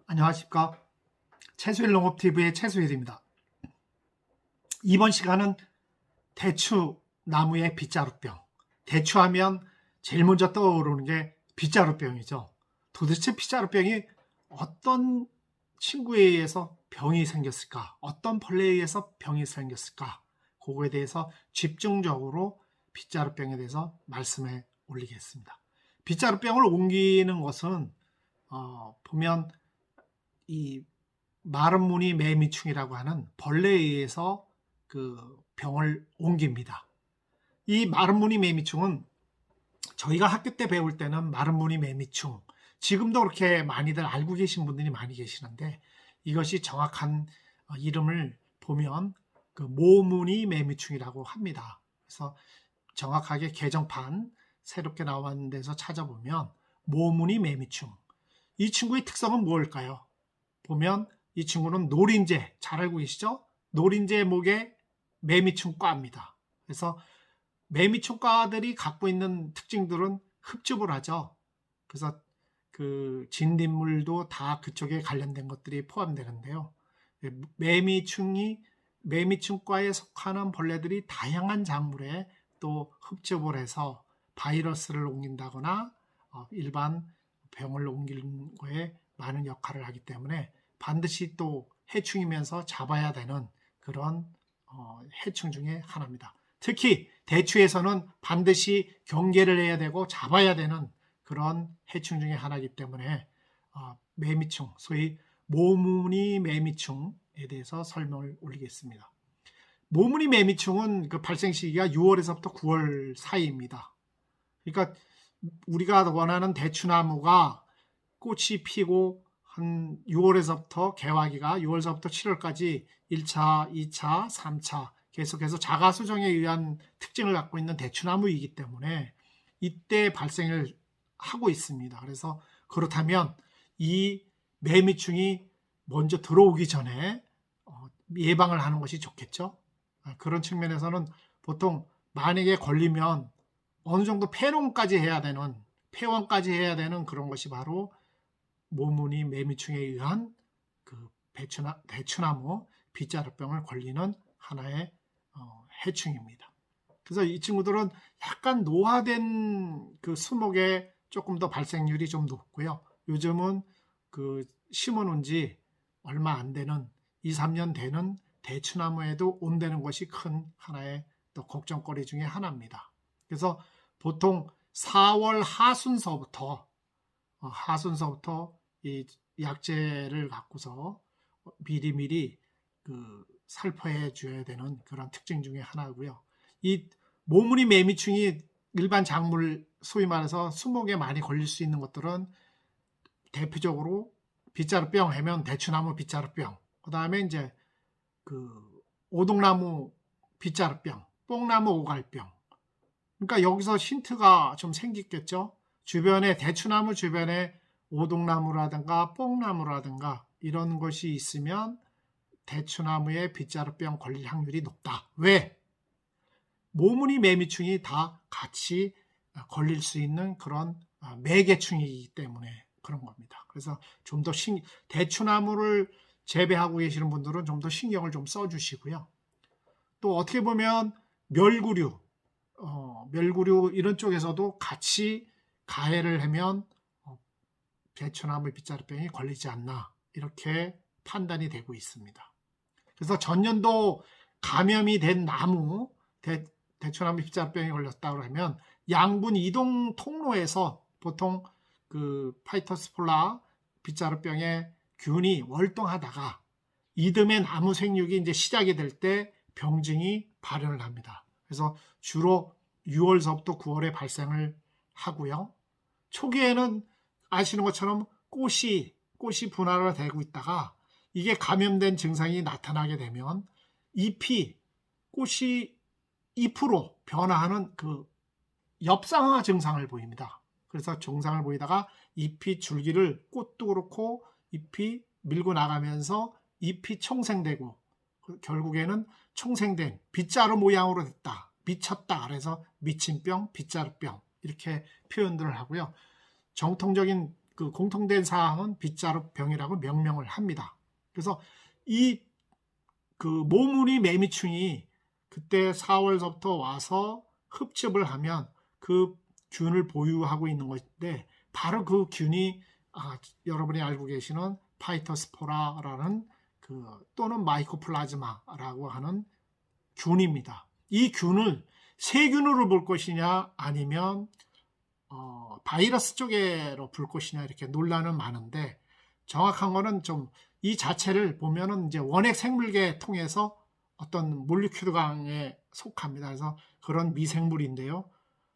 안녕하십니까. 채수일 농업TV의 채수일입니다. 이번 시간은 대추 나무의 빗자루병. 대추하면 제일 먼저 떠오르는 게 빗자루병이죠. 도대체 빗자루병이 어떤 친구에 의해서 병이 생겼을까? 어떤 벌레에 의해서 병이 생겼을까? 그거에 대해서 집중적으로 빗자루병에 대해서 말씀해 올리겠습니다. 빗자루병을 옮기는 것은 보면 이 마른 무늬 매미충이라고 하는 벌레에 의해서 그 병을 옮깁니다. 이 마른 무늬 매미충은 저희가 학교 때 배울 때는 마른 무늬 매미충, 지금도 그렇게 많이들 알고 계신 분들이 많이 계시는데, 이것이 정확한 이름을 보면 그 모무늬 매미충이라고 합니다. 그래서 정확하게 개정판 새롭게 나온 데서 찾아보면 모무늬 매미충, 이 친구의 특성은 무엇일까요? 보면 이 친구는 노린재, 잘 알고 계시죠? 노린재 목의 매미충과입니다. 그래서 매미충과들이 갖고 있는 특징들은 흡집을 하죠. 그래서 그 진딧물도 다 그쪽에 관련된 것들이 포함되는데요. 매미충과에 속하는 벌레들이 다양한 작물에 또 흡집을 해서 바이러스를 옮긴다거나 일반 병을 옮기는 거에 많은 역할을 하기 때문에 반드시 또 해충이면서 잡아야 되는 그런 해충 중에 하나입니다. 특히 대추에서는 반드시 경계를 해야 되고 잡아야 되는 그런 해충 중에 하나이기 때문에 매미충, 소위 모무늬 매미충에 대해서 설명을 올리겠습니다. 모무늬 매미충은 그 발생 시기가 6월에서부터 9월 사이입니다. 그러니까 우리가 원하는 대추나무가 꽃이 피고 한 6월에서부터 개화기가 6월서부터 7월까지 1차, 2차, 3차 계속해서 자가수정에 의한 특징을 갖고 있는 대추나무이기 때문에 이때 발생을 하고 있습니다. 그래서 그렇다면 이 매미충이 먼저 들어오기 전에 예방을 하는 것이 좋겠죠. 그런 측면에서는 보통 만약에 걸리면 어느 정도 폐원까지 해야 되는 그런 것이 바로 모무늬 매미충에 의한 그 대추나무 빗자루병을 걸리는 하나의 해충입니다. 그래서 이 친구들은 약간 노화된 그 수목에 조금 더 발생률이 좀 높고요. 요즘은 그 심어놓은 지 얼마 안 되는 2, 3년 되는 대추나무에도 온다는 것이 큰 하나의 또 걱정거리 중에 하나입니다. 그래서 보통 4월 하순서부터 이 약재를 갖고서 미리미리 그 살포해 줘야 되는 그런 특징 중에 하나고요. 이 모무늬 매미충이 일반 작물, 소위 말해서 수목에 많이 걸릴 수 있는 것들은 대표적으로 빗자루병 하면 대추나무 빗자루병, 그 다음에 이제 그 오동나무 빗자루병, 뽕나무 오갈병. 그러니까 여기서 힌트가 좀 생기겠죠. 주변에 대추나무 주변에 오동나무라든가 뽕나무라든가 이런 것이 있으면 대추나무에 빗자루병 걸릴 확률이 높다. 왜? 모무늬 매미충이 다 같이 걸릴 수 있는 그런 매개충이기 때문에 그런 겁니다. 그래서 좀 더 대추나무를 재배하고 계시는 분들은 좀 더 신경을 좀 써주시고요. 또 어떻게 보면 멸구류 이런 쪽에서도 같이 가해를 하면 대추나무 빗자루병이 걸리지 않나 이렇게 판단이 되고 있습니다. 그래서 전년도 감염이 된 나무, 대추나무 빗자루병이 걸렸다고 하면 양분 이동 통로에서 보통 그 파이토스폴라 빗자루병의 균이 월동하다가 이듬해 나무 생육이 이제 시작이 될 때 병증이 발현을 합니다. 그래서 주로 6월서부터 9월에 발생을 하고요. 초기에는 아시는 것처럼 꽃이 분화되고 있다가 이게 감염된 증상이 나타나게 되면 꽃이 잎으로 변화하는 그 엽상화 증상을 보입니다. 그래서 증상을 보이다가 잎이 줄기를 꽃도 그렇고 잎이 밀고 나가면서 잎이 총생되고 결국에는 총생된 빗자루 모양으로 됐다. 미쳤다. 그래서 미친병, 빗자루병 이렇게 표현들을 하고요. 정통적인 그 공통된 사항은 빗자루병이라고 명명을 합니다. 그래서 이 그 모무니 매미충이 그때 4월서부터 와서 흡집을 하면 그 균을 보유하고 있는 것인데 바로 그 균이 여러분이 알고 계시는 파이토스포라라는 또는 마이코플라즈마라고 하는 균입니다. 이 균을 세균으로 볼 것이냐 아니면 바이러스 쪽으로 볼 것이냐 이렇게 논란은 많은데 정확한 거는 좀 이 자체를 보면은 이제 원핵 생물계 통해서 어떤 몰리큘강에 속합니다. 그래서 그런 미생물인데요.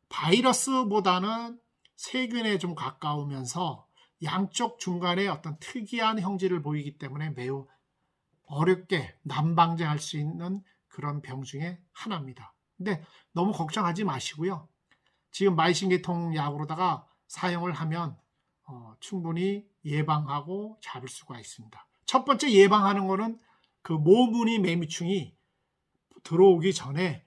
바이러스보다는 세균에 좀 가까우면서 양쪽 중간에 어떤 특이한 형질을 보이기 때문에 매우 어렵게 난방제할 수 있는 그런 병 중에 하나입니다. 근데 너무 걱정하지 마시고요. 지금 마이신계통 약으로다가 사용을 하면 충분히 예방하고 잡을 수가 있습니다. 첫 번째 예방하는 거는 그 모무니 매미충이 들어오기 전에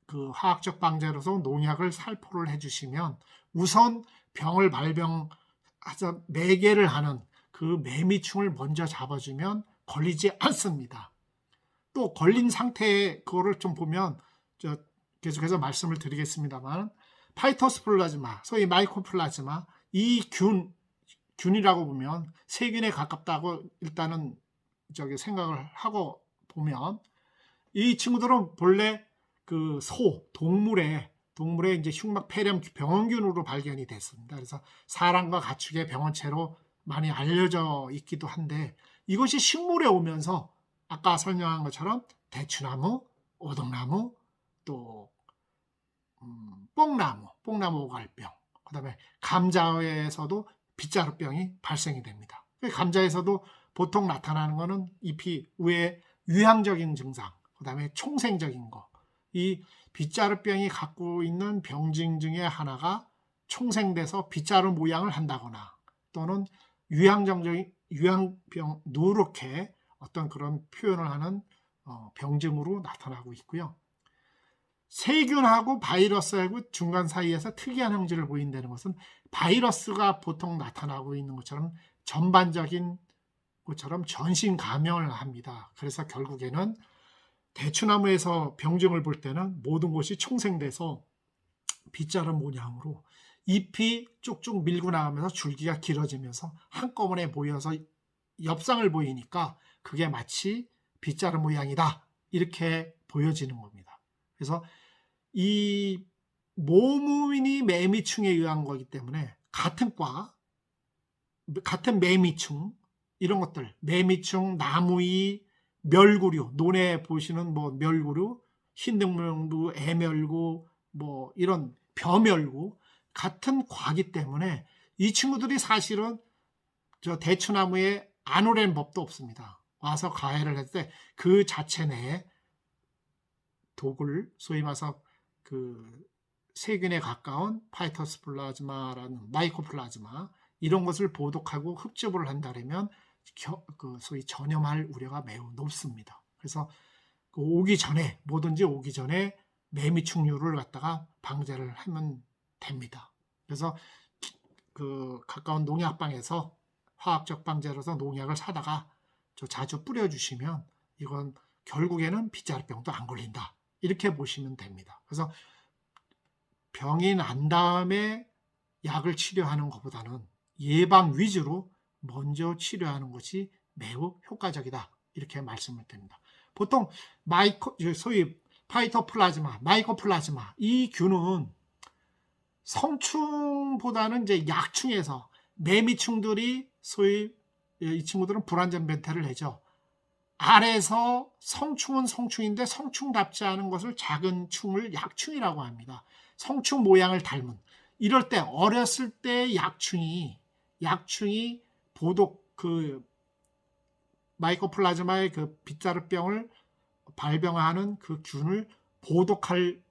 그 화학적 방제로서 농약을 살포를 해주시면 우선 병을 발병하자 매개를 하는 그 매미충을 먼저 잡아주면 걸리지 않습니다. 또 걸린 상태에 그거를 좀 보면 계속해서 말씀을 드리겠습니다만 파이토스플라즈마, 소위 마이코플라즈마 이 균이라고 보면 세균에 가깝다고 일단은 생각을 하고 보면 이 친구들은 본래 그 동물의 이제 흉막 폐렴 병원균으로 발견이 됐습니다. 그래서 사람과 가축의 병원체로 많이 알려져 있기도 한데 이것이 식물에 오면서 아까 설명한 것처럼 대추나무, 오동나무, 또 뽕나무 오갈병, 그다음에 감자에서도 빗자루병이 발생이 됩니다. 감자에서도 보통 나타나는 것은 잎이 위에 유향적인 증상, 그다음에 총생적인 거. 이 빗자루병이 갖고 있는 병증 중에 하나가 총생돼서 빗자루 모양을 한다거나 또는 유향병 누렇게 어떤 그런 표현을 하는 병증으로 나타나고 있고요. 세균하고 바이러스하고 중간 사이에서 특이한 형질을 보인다는 것은 바이러스가 보통 나타나고 있는 것처럼 전반적인 것처럼 전신 감염을 합니다. 그래서 결국에는 대추나무에서 병증을 볼 때는 모든 것이 총생돼서 빗자루 모양으로 잎이 쭉쭉 밀고 나가면서 줄기가 길어지면서 한꺼번에 모여서 엽상을 보이니까 그게 마치 빗자루 모양이다 이렇게 보여지는 겁니다. 그래서 이 모무니 매미충에 의한 거기 때문에 같은 매미충 이런 것들 매미충, 나무이, 멸구류 논에 보시는 멸구류, 흰등명구, 애멸구 이런 벼멸구 같은 과기 때문에 이 친구들이 사실은 저 대추나무에 안 오랜 법도 없습니다. 와서 가해를 했을 때 그 자체 내에 독을 소위 말해서 그 세균에 가까운 파이토스플라즈마라는 마이코플라즈마 이런 것을 보독하고 흡집을 한다면 소위 전염할 우려가 매우 높습니다. 그래서 뭐든지 오기 전에 매미충류를 갖다가 방제를 하면 됩니다. 그래서 그 가까운 농약방에서 화학적 방제로서 농약을 사다가 자주 뿌려주시면 이건 결국에는 빗자루병도 안 걸린다. 이렇게 보시면 됩니다. 그래서 병이 난 다음에 약을 치료하는 것보다는 예방 위주로 먼저 치료하는 것이 매우 효과적이다. 이렇게 말씀을 드립니다. 보통 소위 파이토플라즈마, 마이코플라즈마 이 균은 성충보다는 이제 약충에서 매미충들이 소위 이 친구들은 불완전 변태를 내죠. 알에서 성충은 성충인데 성충답지 않은 것을 작은 충을 약충이라고 합니다. 성충 모양을 닮은. 이럴 때 어렸을 때 약충이 보독 마이코플라즈마의 그 빗자루병을 발병하는 그 균을 보독할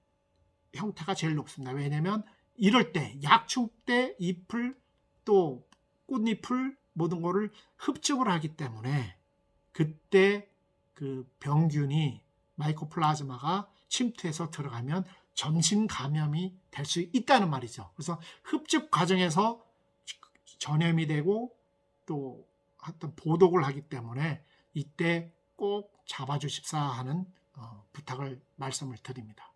형태가 제일 높습니다. 왜냐하면 이럴 때 약충 때 잎을 또 꽃잎을 모든 거를 흡집을 하기 때문에 그때 그 병균이 마이코플라즈마가 침투해서 들어가면 전신 감염이 될 수 있다는 말이죠. 그래서 흡집 과정에서 전염이 되고 또 어떤 보독을 하기 때문에 이때 꼭 잡아주십사 하는 부탁을 말씀을 드립니다.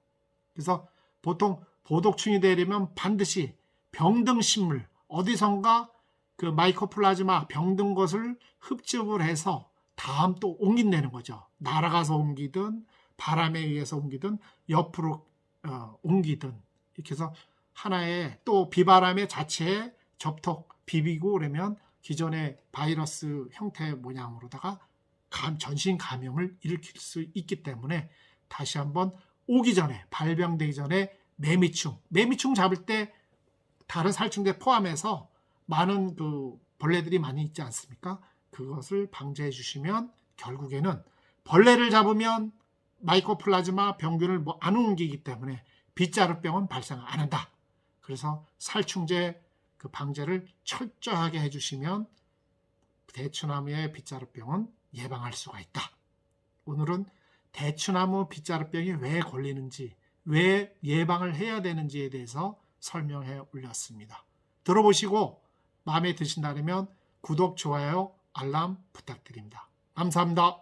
그래서 보통 보독충이 되려면 반드시 병든 식물 어디선가 그 마이코플라즈마 병든 것을 흡집을 해서 다음 또 옮긴다는 거죠. 날아가서 옮기든 바람에 의해서 옮기든 옆으로 옮기든 이렇게 해서 하나의 또 비바람의 자체에 접촉 비비고 그러면 기존의 바이러스 형태 모양으로다가 전신 감염을 일으킬 수 있기 때문에 다시 한번 오기 전에 발병되기 전에 매미충 잡을 때 다른 살충제 포함해서 많은 그 벌레들이 많이 있지 않습니까? 그것을 방지해 주시면 결국에는 벌레를 잡으면 마이코플라즈마 병균을 안 옮기기 때문에 빗자루병은 발생 안 한다. 그래서 살충제 그 방제를 철저하게 해주시면 대추나무의 빗자루병은 예방할 수가 있다. 오늘은 대추나무 빗자루병이 왜 걸리는지, 왜 예방을 해야 되는지에 대해서 설명해 올렸습니다. 들어보시고 마음에 드신다면 구독, 좋아요, 알람 부탁드립니다. 감사합니다.